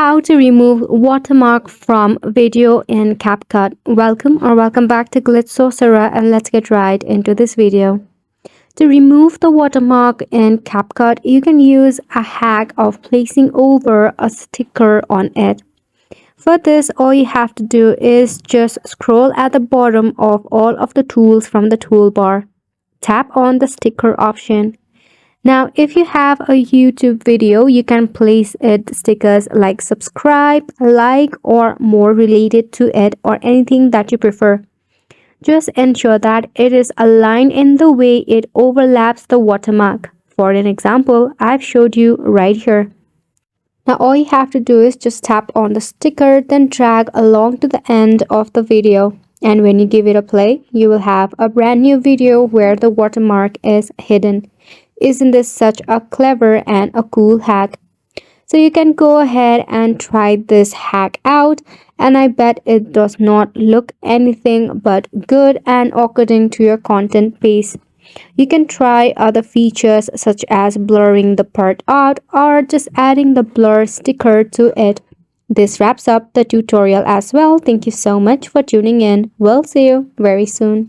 How to remove watermark from video in CapCut. Welcome back to Glitch Sorcerer, and let's get right into this video. To remove the watermark in CapCut, you can use a hack of placing over a sticker on it. For this, all you have to do is just scroll at the bottom of all of the tools from the toolbar. Tap on the sticker option. Now, if you have a YouTube video, you can place it stickers like subscribe, like, or more related to it, or anything that you prefer. Just ensure that it is aligned in the way it overlaps the watermark. For an example, I've showed you right here. Now, all you have to do is just tap on the sticker, then drag along to the end of the video. And when you give it a play, you will have a brand new video where the watermark is hidden. Isn't this such a clever and a cool hack? So you can go ahead and try this hack out, and I bet it does not look anything but good and according to your content pace. You can try other features such as blurring the part out or just adding the blur sticker to it. This wraps up the tutorial as well. Thank you so much for tuning in. We'll see you very soon.